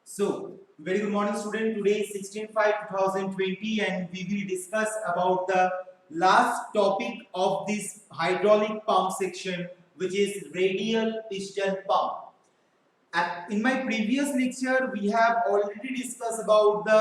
So, very good morning student. Today is 16/5/2020 and we will discuss about the last topic of this hydraulic pump section, which is radial piston pump. In my previous lecture, we have already discussed about the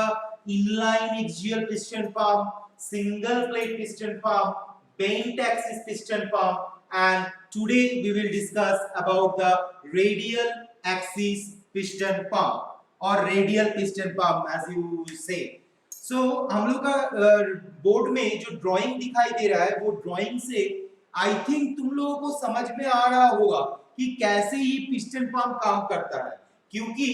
inline axial piston pump, single plate piston pump, bent axis piston pump, and today we will discuss about the radial axis piston pump or radial piston pump as you say. So हम लोग का board में जो drawing दिखाई दे रहा है वो drawing से आई थिंक तुम लोगों को समझ में आ रहा होगा कि कैसे ये पिस्टन पंप काम करता है, क्योंकि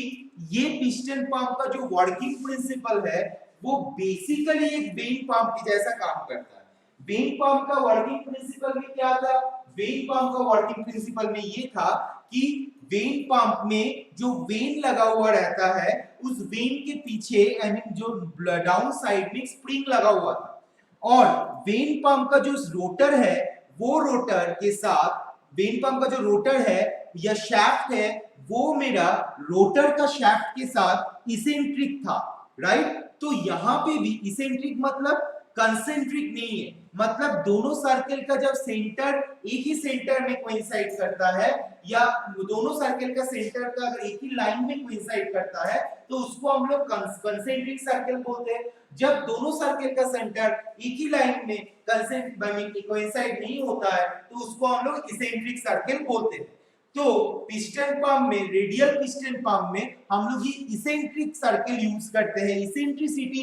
ये पिस्टन पंप का जो वर्किंग प्रिंसिपल है वो बेसिकली एक वेन पंप के जैसा काम करता है। वेन पंप का वर्किंग प्रिंसिपल में क्या था? वेन पंप का वर्किंग प्रिंसिपल में ये था कि वेन पंप में जो वेन लगा हुआ रहता है उस वेन के पीछे जो डाउन साइड में स्प्रिंग लगा हुआ था, और वेन पंप का जो रोटर है वो रोटर के साथ वेन पंप का जो रोटर है या शैफ्ट है वो मेरा रोटर का शैफ्ट के साथ इसेंट्रिक था, राइट। तो यहाँ पे भी इसेंट्रिक मतलब कंसेंट्रिक नहीं है, मतलब दोनों सर्कल का जब सेंटर एक ही सेंटर में कोइंसाइड करता है या दोनों सर्कल का सेंटर का अगर एक ही लाइन में कोइंसाइड करता है तो उसको हम लोग कंसेंट्रिक सर्कल बोलते हैं। जब दोनों सर्कल का सेंटर एक ही लाइन में कोइंसाइड नहीं होता है तो उसको हम लोग इसेंट्रिक सर्कल बोलते हैं। तो पिस्टन पंप में, रेडियल पिस्टन पंप में हम लोग ये इसेंट्रिक सर्कल यूज करते हैं, इसेंट्रिसिटी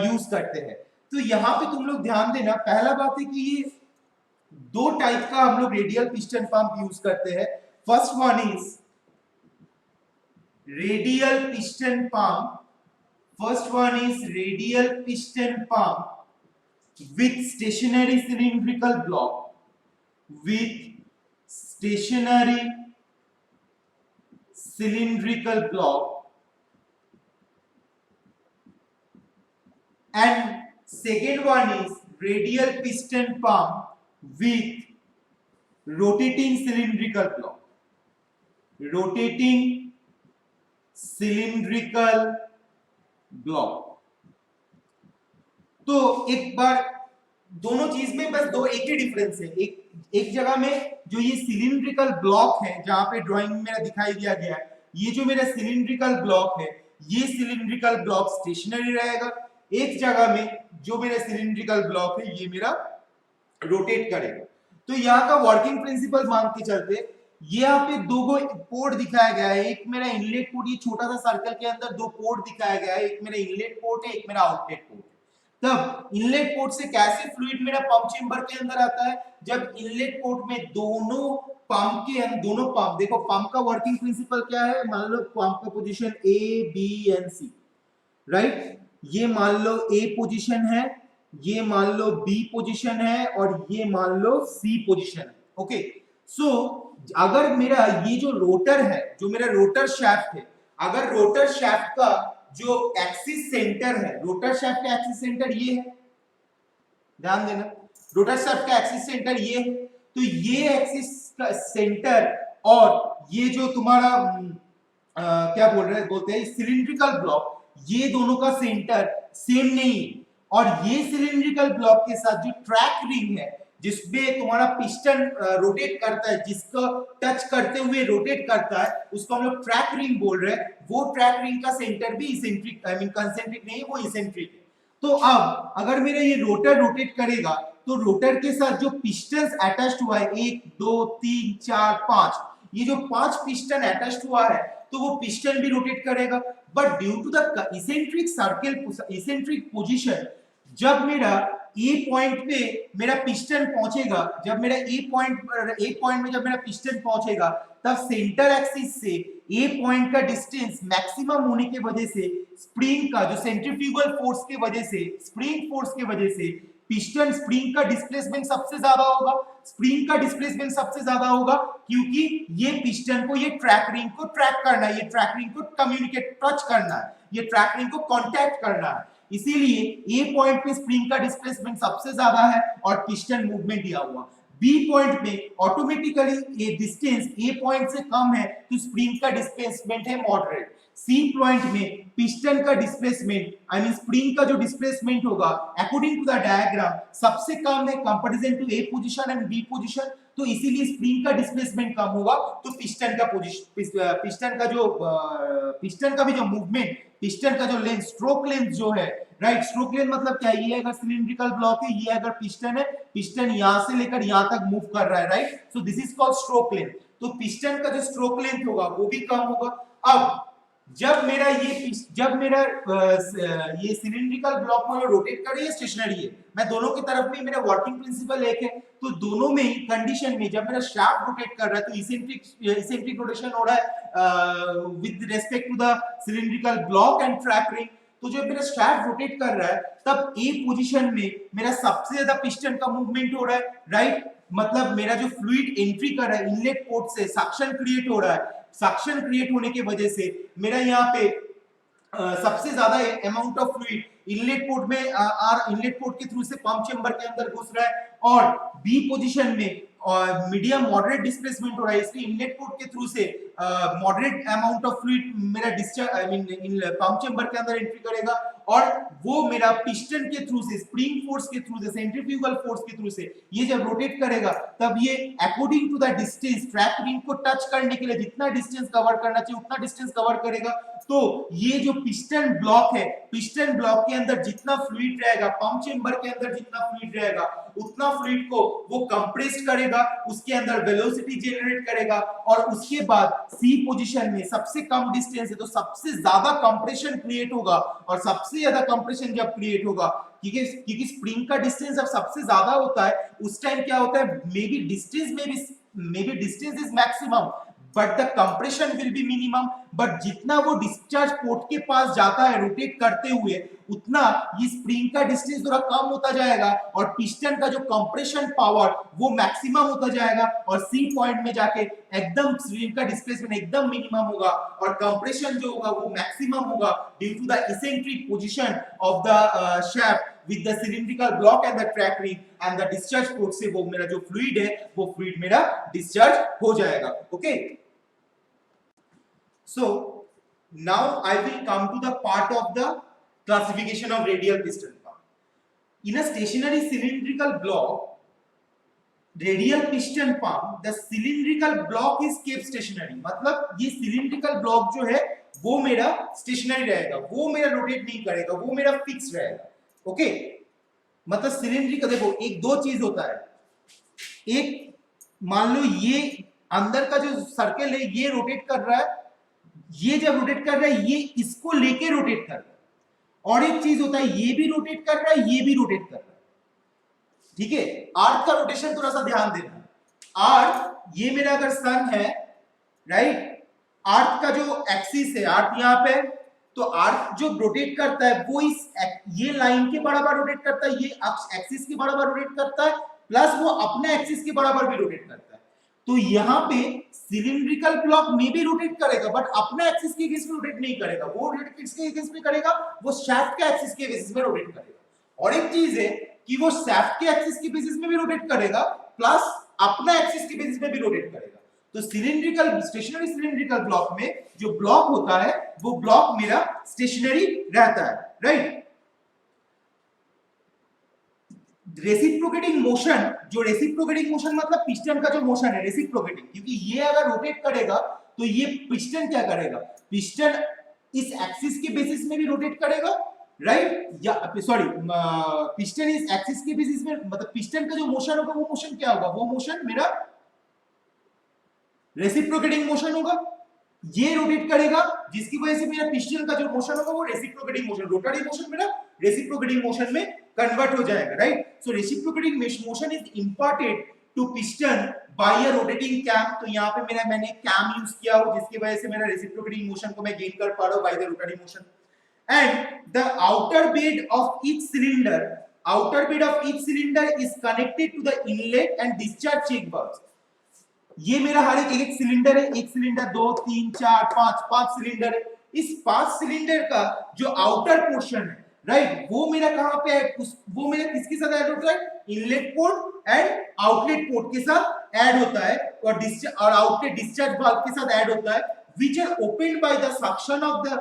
यूज करते हैं। तो यहाँ पे तुम लोग ध्यान देना, पहला बात है कि ये दो टाइप का हम लोग रेडियल पिस्टन पंप यूज करते हैं। First one is radial piston pump, first one is radial piston pump with stationary cylindrical block, with stationary cylindrical block, and second one is radial piston pump with rotating cylindrical block, rotating cylindrical block। तो एक बार दोनों चीज में बस दो एक ही difference है। एक जगह में जो ये सिलिंड्रिकल ब्लॉक है जहां पे ड्राइंग में मेरा दिखाई दिया गया है, ये जो मेरा सिलिंड्रिकल ब्लॉक है ये सिलिंड्रिकल ब्लॉक स्टेशनरी रहेगा। एक जगह में जो मेरा सिलिंड्रिकल ब्लॉक है ये मेरा रोटेट करेगा। तो यहाँ का वर्किंग प्रिंसिपल मान के चलते ये यहाँ पे दो पोर्ट दिखाया गया है, एक मेरा इनलेट पोर्ट, ये छोटा सा सर्कल के अंदर दो पोर्ट दिखाया गया है, एक मेरा इनलेट पोर्ट है, एक मेरा आउटलेट पोर्ट है। तब इनलेट पोर्ट से कैसे फ्लूइड मेरा पंप चेंबर के अंदर आता है? जब इनलेट पोर्ट में दोनों पंप देखो पंप का वर्किंग प्रिंसिपल क्या है, मान लो पंप का position A B and C, right. ये मान लो ए पोजीशन है, ये मान लो बी पोजीशन है और ये मान लो सी पोजीशन है। ओके, सो अगर मेरा ये जो रोटर है, जो मेरा रोटर शैफ्ट है, अगर रोटर शैफ्ट का जो एक्सिस सेंटर है, रोटर शैफ्ट का एक्सिस सेंटर ये है, ध्यान देना, रोटर शैफ्ट का एक्सिस सेंटर ये है, तो ये एक्सिस का सेंटर और ये जो तुम्हारा क्या बोलते हैं सिलिंड्रिकल ब्लॉक, ये दोनों का सेंटर सेम नहीं है। और ये सिलिंड्रिकल ब्लॉक के साथ जो ट्रैक रिंग है जिसमें तुम्हारा पिस्टन रोटेट करता है, जिसको टच करते हुए रोटेट करता है, उसको हम लोग ट्रैक रिंग बोल रहे हैं। वो ट्रैक रिंग का सेंटर भी इसेंट्रिक कंसेंट्रिक नहीं, वो इसेंट्रिक है। तो अब अगर मेरा ये रोटर रोटेट करेगा तो रोटर के साथ जो पिस्टन्स अटैच्ड हुआ है 1 2 3 4 5, ये जो 5 पिस्टन अटैच्ड हुआ है तो वो पिस्टन भी रोटेट करेगा। But due to the eccentric circle, eccentric position, जब मेरा ए पॉइंट पे मेरा पिस्टन पहुंचेगा, जब मेरा ए पॉइंट में जब मेरा पिस्टन पहुंचेगा तब सेंटर एक्सिस से ए पॉइंट का डिस्टेंस मैक्सिमम होने की वजह से स्प्रिंग का जो सेंट्रीफ्यूगल फोर्स के वजह से, स्प्रिंग फोर्स के वजह से पिस्टन स्प्रिंग का डिस्प्लेसमेंट सबसे ज्यादा होगा। स्प्रिंग का डिस्प्लेसमेंट सबसे ज्यादा होगा क्योंकि ये पिस्टन को ये ट्रैक रिंग को ट्रैक करना है, ये ट्रैक रिंग को कम्युनिकेट टच करना है, ये ट्रैक रिंग को कांटेक्ट करना है। इसीलिए ए पॉइंट पे स्प्रिंग का डिस्प्लेसमेंट सबसे ज्यादा है और पिस्टन मूवमेंट दिया हुआ। बी पॉइंट पे ऑटोमेटिकली ये डिस्टेंस ए पॉइंट से कम है तो स्प्रिंग का डिस्प्लेसमेंट है मॉडरेट। सी पॉइंट में पिस्टन का डिस्प्लेसमेंट आई मीन स्प्रिंग का जो डिस्प्लेसमेंट होगा अकॉर्डिंग टू द डायग्राम सबसे कम है comparison to A position and B position, तो इसीलिए स्प्रिंग का डिस्प्लेसमेंट कम होगा, तो पिस्टन का पोजीशन पिस्टन का भी जो मूवमेंट, पिस्टन का जो लेंथ, स्ट्रोक लेंथ जो है, राइट, स्ट्रोक लेंथ मतलब क्या है, ये अगर सिलिंड्रिकल ब्लॉक है, ये अगर पिस्टन है, पिस्टन यहां से लेकर यहां तक मूव कर रहा है, right, so this is called stroke length, तो पिस्टन का जो स्ट्रोक लेंथ होगा वो भी कम होगा। अब जब मेरा ये सिलिंड्रिकल ब्लॉक में रोटेट कर रही है, स्टेशनरी है, मैं दोनों की तरफ में मेरा वर्किंग प्रिंसिपल एक है, तो दोनों में ही कंडीशन में जब मेरा शाफ्ट रोटेट कर रहा है तो इसेंट्रिक रोटेशन हो रहा है with respect to the cylindrical block and track ring, तो जब मेरा शाफ्ट रोटेट कर रहा है तब ए पोजीशन में मेरा सबसे ज्यादा पिस्टन का मूवमेंट हो रहा है, राइट, मतलब मेरा जो फ्लूइड एंट्री कर रहा है इनलेट पोर्ट से सक्शन क्रिएट हो रहा है, सक्शन क्रिएट होने की वजह से मेरा यहाँ पे सबसे ज्यादा amount of fluid inlet port में इनलेट पोर्ट के थ्रू से पंप चेंबर के अंदर घुस रहा है, और बी पोजीशन में मीडियम मॉडरेट डिस्प्लेसमेंट हो रहा है, इसलिए इनलेट पोर्ट के थ्रू से मॉडरेट अमाउंट ऑफ फ्लूइड मेरा discharge I mean pump chamber के अंदर एंट्री करेगा, और वो मेरा पिस्टन के थ्रू से, स्प्रिंग फोर्स के थ्रू से, सेंट्रीफ्यूगल फोर्स के थ्रू से ये जब रोटेट करेगा तब ये according to the distance track ring को टच करने के लिए जितना डिस्टेंस कवर करना चाहिए उतना डिस्टेंस कवर करेगा, तो ये जो पिस्टन ब्लॉक है, पिस्टन ब्लॉक के अंदर जितना फ्लूइड रहेगा, पंप चेंबर के अंदर जितना फ्लूइड रहेगा उतना फ्लूइड को वो कंप्रेस करेगा, उसके अंदर वेलोसिटी जनरेट करेगा, और उसके बाद सी पोजीशन में सबसे कम डिस्टेंस है तो सबसे ज्यादा कंप्रेशन क्रिएट होगा, और सबसे ज्यादा कंप्रेशन जब क्रिएट होगा क्योंकि स्प्रिंग का डिस्टेंस जब सबसे ज्यादा होता है उस टाइम क्या होता है, may be distance is maximum but the compression will be minimum, but जितना वो डिस्चार्ज पोर्ट के पास जाता है रोटेट करते हुए उतना ये स्प्रिंग का डिस्टेंस थोड़ा कम होता जाएगा, और पिस्टन का जो कंप्रेशन पावर वो मैक्सिमम होता जाएगा, और सी पॉइंट में जाके एकदम स्प्रिंग का डिस्प्लेसमेंट एकदम मिनिमम होगा, और कंप्रेशन जो होगा वो मैक्सिमम होगा due to the eccentric position of the shaft with the cylindrical block and the track ring and the discharge port से वो मेरा जो fluid है वो fluid मेरा discharge हो जाएगा, okay? So now I will come to the part of the classification of radial piston pump. In a stationary cylindrical block, radial piston pump, the cylindrical block is kept stationary. मतलब ये cylindrical block जो है वो मेरा stationary रहेगा, वो मेरा rotate नहीं करेगा, वो मेरा fix रहेगा, ओके मतलब सिलिंड्रिकल, देखो एक दो चीज होता है, एक मान लो ये अंदर का जो सर्कल है ये रोटेट कर रहा है, ये जब रोटेट कर रहा है ये इसको लेके रोटेट कर रहा है, और एक चीज होता है ये भी रोटेट कर रहा है ये भी रोटेट कर रहा है, ठीक है, अर्थ का रोटेशन थोड़ा सा ध्यान देना, अर्थ ये मेरा अगर सन है, राइट, अर्थ का जो एक्सिस है, अर्थ यहाँ पे, तो अर्थ जो रोटेट करता है वो इस ये लाइन के बराबर रोटेट करता है, ये अक्ष एक्सिस के बराबर रोटेट करता है, प्लस वो अपने एक्सिस के बराबर भी रोटेट करता है, तो यहाँ पे सिलिंड्रिकल ब्लॉक में भी रोटेट करेगा बट अपने एक्सिस के बेसिस में रोटेट नहीं करेगा, वो रोटेट किसके बेसिस में करेगा, वो शाफ्ट के एक्सिस के बेसिस में रोटेट करेगा, और एक चीज है कि वो शाफ्ट के एक्सिस के बेसिस में भी रोटेट करेगा प्लस अपना एक्सिस के बेसिस में भी रोटेट करेगा, तो सिलिंड्रिकल स्टेशनरी सिलिंड्रिकल ब्लॉक में जो ब्लॉक होता है वो ब्लॉक मेरा स्टेशनरी रहता है, राइट। रेसिप्रोकेटिंग मोशन, जो रेसिप्रोकेटिंग मोशन मतलब पिस्टन का जो मोशन है रेसिप्रोकेटिंग, क्योंकि ये अगर रोटेट करेगा तो ये पिस्टन क्या करेगा, पिस्टन इस एक्सिस के बेसिस में भी रोटेट करेगा, राइट, या सॉरी पिस्टन इस एक्सिस के बेसिस में, मतलब पिस्टन का जो मोशन होगा वो मोशन क्या होगा, वो मोशन मेरा रेसिप्रोकेटिंग मोशन होगा, ये रोटेट करेगा जिसकी वजह से मेरा पिस्टन का जो मोशन होगा वो रेसिप्रोकेटिंग मोशन, रोटरी मोशन मेरा रेसिप्रोकेटिंग मोशन में कन्वर्ट हो जाएगा, right. So reciprocating motion is imported to piston by a rotating cam, तो यहाँ पे मैंने कैम यूज किया हो जिसकी वजह से मेरा रेसिप्रोकेटिंग मोशन को मैं गेन कर पा रहा हूं by the rotary motion, and the outer bed of each cylinder is connected to the inlet and discharge check valves. ये मेरा हर एक सिलेंडर है, एक सिलेंडर, 2 3 4 5 सिलेंडर है, इस 5 सिलेंडर का जो आउटर पोर्शन है, राइट, वो मेरा कहां पे है, वो मेरा किसके साथ ऐड होता है, inlet port and outlet port के साथ ऐड होता है, और आउटलेट डिस्चार्ज वाल्व के साथ ऐड होता है, which are opened by the suction of the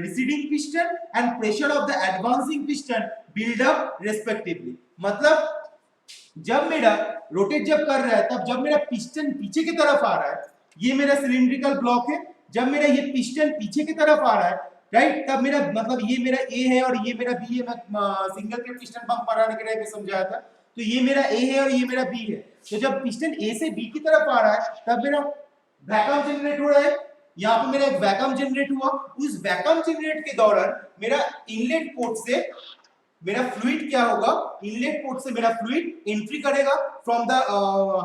receding piston and pressure of the advancing piston build up respectively. मतलब जब मेरा रोटेट जब कर रहा है तब जब मेरा पिस्टन पीछे की तरफ आ रहा है, ये मेरा सिलिंड्रिकल ब्लॉक है, जब मेरा ये पिस्टन पीछे की तरफ आ रहा है राइट, तब मेरा मतलब ये मेरा ए है और ये मेरा बी है। मैं सिंगल के पिस्टन पंप बनाने के लिए समझाया था, तो ये मेरा ए है और ये मेरा बी है। तो जब पिस्टन ए से बी की तरफ आ रहा है तब मेरा वैक्यूम जनरेट हो रहा है, यहाँ पे मेरा एक वैक्यूम जनरेट हुआ। उस वैक्यूम जनरेट के दौरान मेरा इनलेट पोर्ट से मेरा फ्लूइड क्या होगा, इनलेट पोर्ट से मेरा फ्लूइड एंट्री करेगा from the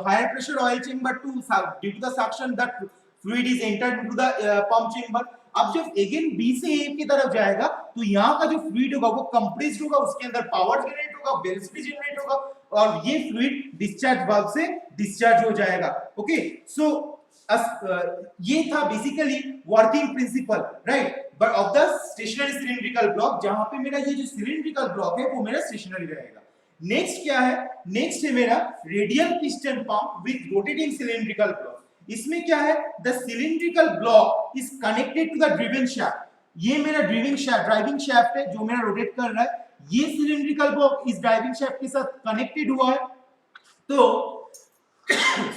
higher pressure oil chamber to due to the suction that fluid is entered into the pump chamber. अब जब अगेन बी से ए की तरफ जाएगा तो यहाँ का जो फ्लूइड होगा वो कंप्रेस्ड होगा, उसके अंदर पावर जनरेट होगा, वेलोसिटी जनरेट होगा और ये फ्लूइड डिस्चार्ज वाल्व से डिस्चार्ज हो जाएगा। ओके, सो ये था basically working principle right, but of the stationary cylindrical block, जहां पे मेरा ये जो सिलिंड्रिकल ब्लॉक है वो मेरा स्टेशनरी रहेगा। नेक्स्ट क्या है, नेक्स्ट है मेरा radial piston pump with rotating cylindrical block. इसमें क्या है, the cylindrical block is connected to the driven shaft. ये मेरा ड्राइविंग शाफ्ट है जो मेरा रोटेट कर रहा है, ये सिलिंड्रिकल ब्लॉक इस ड्राइविंग शाफ्ट के साथ कनेक्टेड हुआ है। तो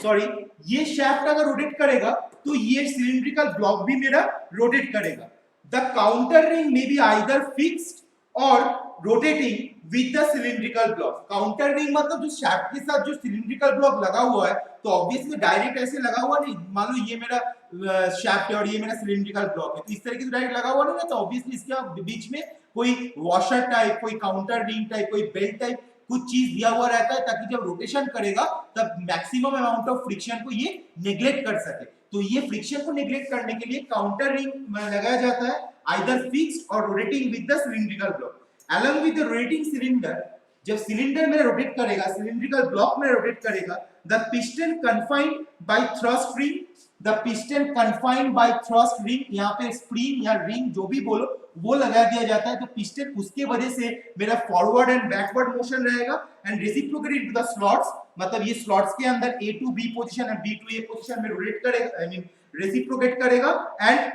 सॉरी, ये शाफ्ट अगर रोटेट करेगा तो ये सिलिंड्रिकल ब्लॉक भी मेरा रोटेट करेगा। The counter ring may be either fixed और rotating with the cylindrical block. Counter ring मतलब जो शाफ्ट के साथ जो सिलिंड्रिकल ब्लॉक लगा हुआ है, तो ऑब्वियसली डायरेक्ट ऐसे लगा हुआ नहीं, मान लो ये मेरा शाफ्ट है और ये मेरा सिलिंड्रिकल ब्लॉक है, तो इस तरीके से डायरेक्ट लगा हुआ नहीं है, तो ऑब्वियसली इसके बीच में कोई वॉशर टाइप, कोई काउंटर रिंग टाइप, कोई बेल्ट टाइप कुछ चीज दिया हुआ रहता है, ताकि जब रोटेशन करेगा तब मैक्सिमम अमाउंट ऑफ फ्रिक्शन को ये नेग्लेक्ट कर सके। तो ये फ्रिक्शन को नेग्लेक्ट करने के लिए काउंटर रिंग लगाया जाता है, आइदर फिक्स्ड और rotating with the cylindrical block. Along with the rotating cylinder, जब सिलेंडर में रोटेट करेगा, सिलिंड्रिकल ब्लॉक में रोटेट करेगा, the piston confined by thrust ring, the piston confined by thrust ring, यहाँ पे स्प्रिंग या रिंग जो भी बोलो वो लगा दिया जाता है। तो पिस्टन उसके वजह से मेरा फॉरवर्ड एंड बैकवर्ड मोशन रहेगा and reciprocate into the slots, मतलब ये स्लॉट्स के अंदर A to B position and B to A position में रोटेट करेगा, आई मीन रेसिप्रोकेट करेगा and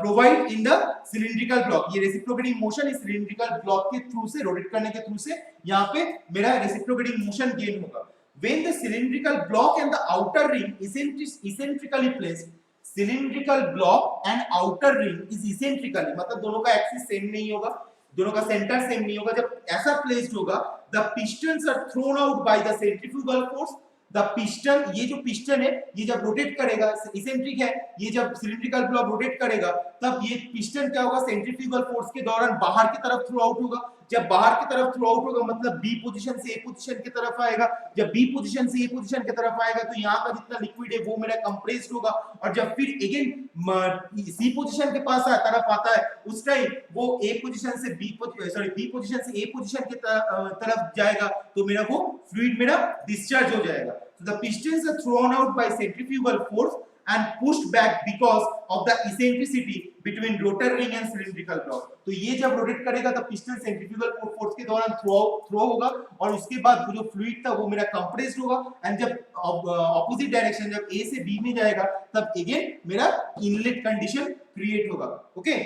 provide in the cylindrical block. ये रेसिप्रोकेटिंग मोशन इस सिलिंड्रिकल ब्लॉक के थ्रू से, रोटेट करने के थ्रू से यहाँ पे मेरा रेसिप्रोकेटिंग मोशन गेन होगा। When the cylindrical block and the outer ring is eccentrically placed, cylindrical block and outer ring is eccentrically, मतलब दोनों का एक्सिस सेम नहीं होगा, दोनों का सेंटर सेम नहीं होगा। जब ऐसा प्लेस्ड होगा, the pistons are thrown out by the centrifugal force। The piston, ये जो पिस्टन है ये जब रोटेट करेगा, इसेंट्रिक है, ये जब सिलिंड्रिकल ब्लॉक रोटेट करेगा तब ये पिस्टन क्या होगा, सेंट्रीफ्यूगल फोर्स के दौरान बाहर की तरफ थ्रू आउट होगा। जब बाहर की तरफ थ्रू आउट होगा मतलब बी पोजीशन से ए पोजीशन की तरफ आएगा, जब बी पोजीशन से ए पोजीशन की तरफ आएगा तो यहाँ का जितना लिक्विड है वो मेरा कंप्रेस्ड होगा, और जब फिर अगेन सी पोजीशन के पास तरफ आता है उस टाइम वो ए पोजीशन से बी पोजीशन से ए पोजीशन की तरफ जाएगा, तो मेरा वो फ्लूइड मेरा डिस्चार्ज हो जाएगा। So the pistons are thrown out by centrifugal force and pushed back because of the eccentricity between rotor ring and cylindrical block। तो ये जब रोटेट करेगा तब पिस्टन सेंट्रीफ्यूगल फोर्स के दौरान थ्रो होगा और उसके बाद जो फ्लूइड था वो मेरा कंप्रेस्ड होगा, एंड जब ऑपोजिट डायरेक्शन जब ए से बी में जाएगा तब अगेन मेरा इनलेट कंडीशन क्रिएट होगा। ओके,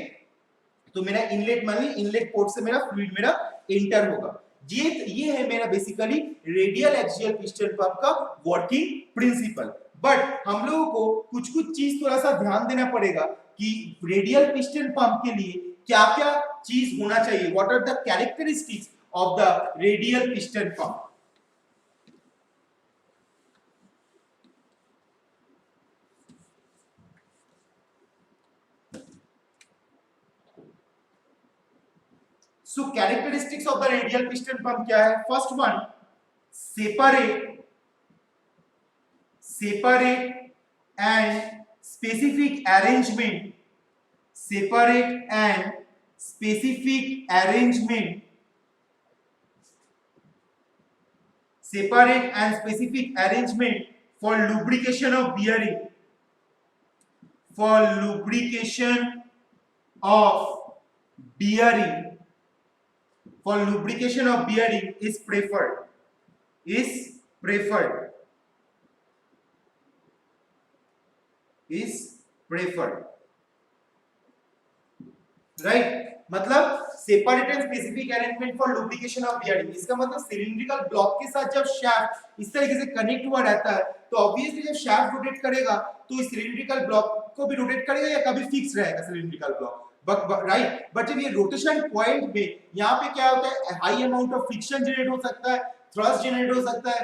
तो मेरा इनलेट मान ली इनलेट पोर्ट से मेरा फ्लूइड मेरा एंटर होगा। ये है मेरा basically radial axial piston pump का वर्किंग प्रिंसिपल। बट हम लोगों को कुछ चीज थोड़ा सा ध्यान देना पड़ेगा कि रेडियल पिस्टन पंप के लिए क्या क्या चीज होना चाहिए, what are the characteristics of the radial piston pump. So characteristics of the radial piston pump क्या है? First one, separate and specific arrangement, separate and specific arrangement, separate and specific arrangement for lubrication of bearing, for lubrication of bearing, for lubrication of bearing is preferred, is preferred, is preferred, right मतलब separate and specific arrangement for lubrication of bearing. इसका मतलब cylindrical block के साथ जब shaft इस तरीके से connect हुआ रहता है तो ऑब्वियसली जब शाफ्ट रोटेट करेगा तो इस सिलिंड्रिकल ब्लॉक को भी रोटेट करेगा या कभी फिक्स रहेगा सिलिंड्रिकल ब्लॉक, राइट। बट जब ये रोटेशन पॉइंट में यहाँ पे क्या होता है, high amount of friction generate हो सकता है, थ्रस्ट जनरेट हो सकता है,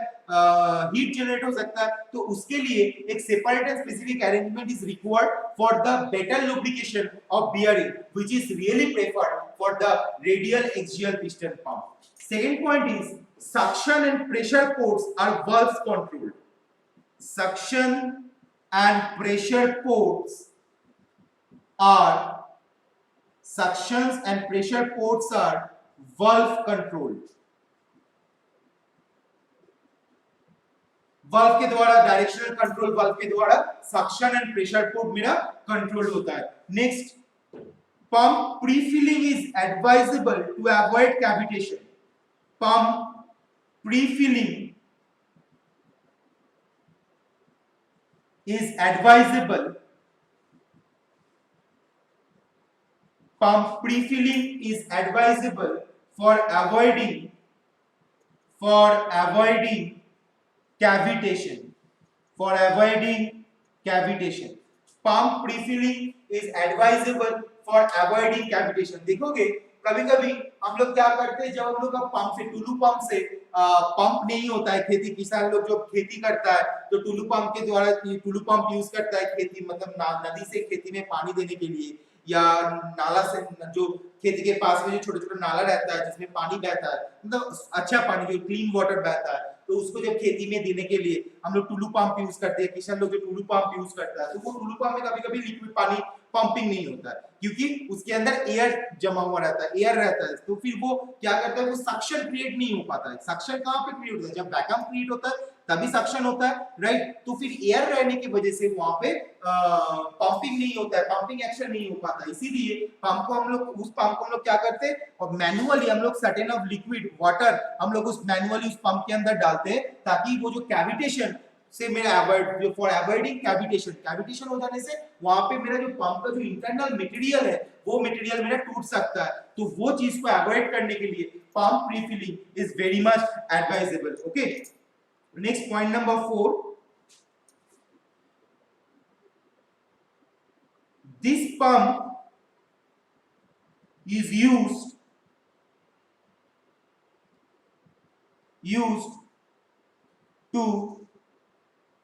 हीट जनरेट हो सकता है, तो उसके लिए एक separate and specific arrangement is required for the better lubrication of bearing which is really preferred for the radial axial piston pump. Second point is suction and pressure ports are valves controlled. Suction and pressure ports are valve controlled. Valve के द्वारा, directional control valve के द्वारा suction and pressure port मेरा control होता है। Next, pump prefilling is advisable to avoid cavitation. Pump prefilling is advisable, pump prefilling is advisable for avoiding cavitation, for avoiding cavitation. Pump prefilling is advisable for avoiding cavitation. देखोगे कभी-कभी हम लोग क्या करते हैं, जब हम लोग का पंप से, टुलू पंप से पंप नहीं होता है, खेती किसान लोग जो खेती करता है तो टुलू पंप के द्वारा, टुलू पंप यूज करता है खेती मतलब नदी से खेती में पानी देने के लिए, या नाला से, जो खेती के पास में जो छोटे-छोटे नाला रहता है जिसमें पानी बहता है, मतलब अच्छा पानी जो क्लीन वाटर बहता है, तो उसको जब खेती में देने के लिए हम लोग टुलू पंप यूज करते हैं, किसान लोग जो टुलू पंप यूज करता है, तो वो टुलू पंप में कभी-कभी लिक्विड पानी पंपिंग नहीं होता है क्योंकि उसके अंदर एयर जमा हुआ रहता है, एयर रहता है, तो फिर वो क्या करता है, वो सक्शन क्रिएट नहीं हो पाता है। सक्शन कहां पे क्रिएट होता है, जब वैक्यूम क्रिएट होता है तभी सक्शन होता है, राइट। तो फिर एयर रहने की वजह से वहां पे पंपिंग नहीं होता है, पंपिंग एक्शन नहीं हो पाता, इसीलिए पंप को हम लोग, उस पंप को हम लोग क्या करते हैं, और मैनुअली हम लोग सर्टेन ऑफ लिक्विड वाटर हम लोग उस मैनुअली उस पंप के अंदर डालते हैं ताकि वो जो कैविटेशन से मेरा अवॉइड, फॉर अवॉइडिंग कैविटेशन हो जाने से वहां पे मेरा जो पंप का जो इंटरनल मटेरियल है वो मटेरियल मेरा टूट सकता है, तो वो चीज को अवॉइड करने के लिए pump prefilling is very much advisable. Okay, next point number 4, this pump is used to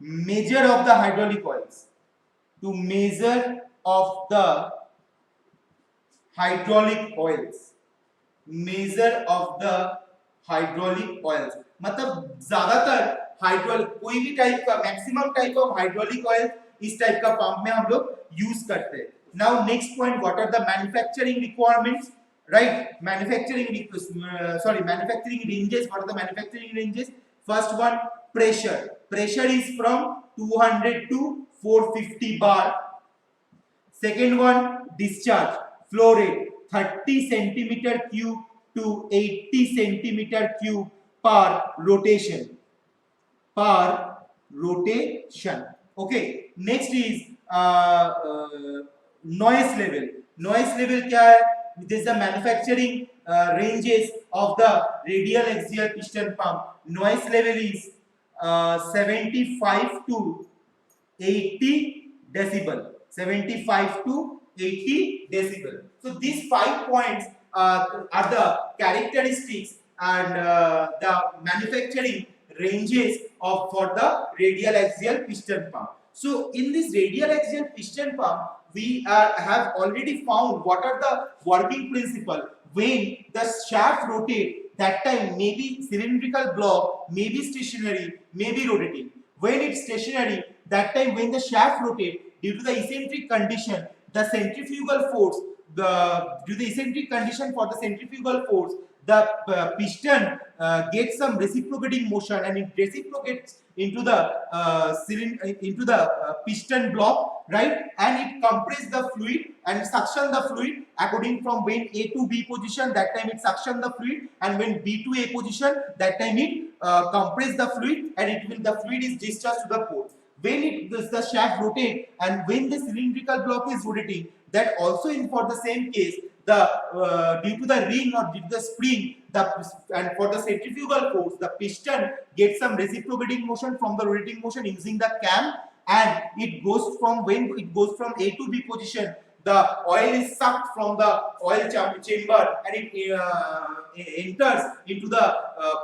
measure of the hydraulic oils, to measure of the hydraulic oils, measure of the hydraulic oils, मतलब ज्यादातर hydraulic, कोई भी type का, maximum type of hydraulic oil इस type का pump में हम लोग यूज करते हैं। Now next point, what are the manufacturing requirements, right, manufacturing ranges, what are the manufacturing ranges. First one, pressure is from 200 to 450 bar. Second one, discharge, flow rate 30 centimeter cube to 80 centimeter cube per rotation, okay. Next is noise level क्या है, this is the manufacturing ranges of the radial axial piston pump. Noise level is 75 to 80 decibel, 75 to 80 decibel. So these 5 points are the characteristics and the manufacturing ranges of for the radial axial piston pump. So in this radial axial piston pump we have already found what are the working principle. When the shaft rotate, that time maybe cylindrical block, maybe stationary, maybe rotating. When it's stationary, that time when the shaft rotate, due to the eccentric condition, the centrifugal force, due to the eccentric condition for the centrifugal force, the piston gets some reciprocating motion and it reciprocates into the piston block, right, and it compresses the fluid and suction the fluid according from when A to B position, that time it suction the fluid, and when B to A position, that time it compress the fluid and the fluid is discharged to the port. when the shaft rotate and when the cylindrical block is rotating, that also in for the same case, the due to the ring or due to the spring, and for the centrifugal force, the piston gets some reciprocating motion from the rotating motion using the cam, and it goes from, when it goes from A to B position, the oil is sucked from the oil chamber and it enters into the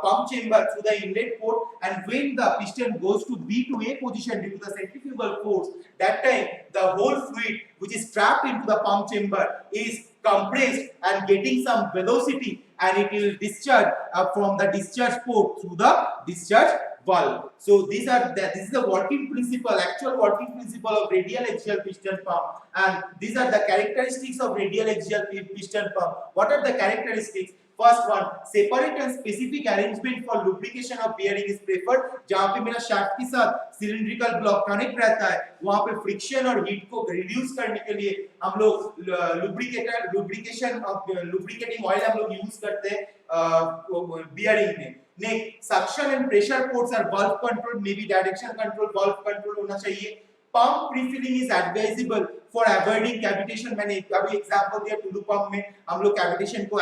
pump chamber through the inlet port, and when the piston goes to B to A position due to the centrifugal force, that time the whole fluid which is trapped into the pump chamber is compressed and getting some velocity, and it will discharge from the discharge port through the discharge valve. So this is the working principle, actual working principle of radial axial piston pump, and these are the characteristics of radial axial piston pump. What are the characteristics? First one, separate and specific arrangement for lubrication of bearing is preferred. जहाँ पे मेरा shaft के साथ cylindrical block connect रहता है, वहाँ पे friction और heat को reduce करने के लिए हम लोग lubricating oil हम लोग use करते हैं bearing में. Next, suction and pressure ports are valve control, maybe direction control, valve control होना चाहिए. Pump pre-filling is advisable for avoiding cavitation. मैंने अभी एग्जांपल दिया टूलू पंप में हम लोग कैविटेशन को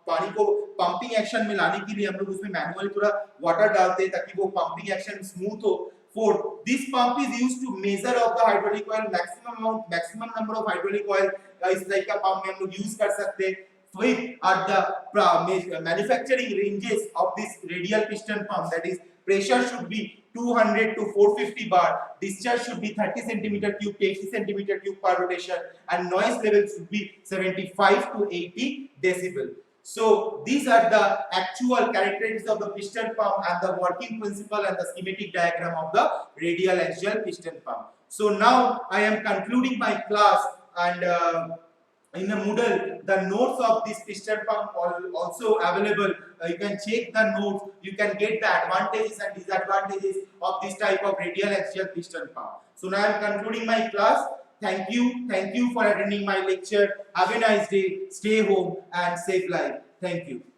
पानी को पंपिंग एक्शन में लाने के लिए हम लोग उसमें मैनुअली थोड़ा वाटर डालते हैं ताकि वो पंपिंग एक्शन स्मूथ हो. Fourth, this pump is used to measure of the hydraulic oil maximum number of hydraulic oil इस टाइप का पंप में हम लोग यूज कर सकते हैं. Fifth are the manufacturing ranges of this radial piston pump, that is pressure should be 200 to 450 bar, discharge should be 30 centimeter cube to 80 centimeter cube per rotation, and noise level should be 75 to 80 decibel. So these are the actual characteristics of the piston pump and the working principle and the schematic diagram of the radial axial piston pump. So now I am concluding my class, and in the Moodle, the notes of this piston pump are also available. You can check the notes. You can get the advantages and disadvantages of this type of radial axial piston pump. So now I am concluding my class. Thank you for attending my lecture. Have a nice day. Stay home and save life. Thank you.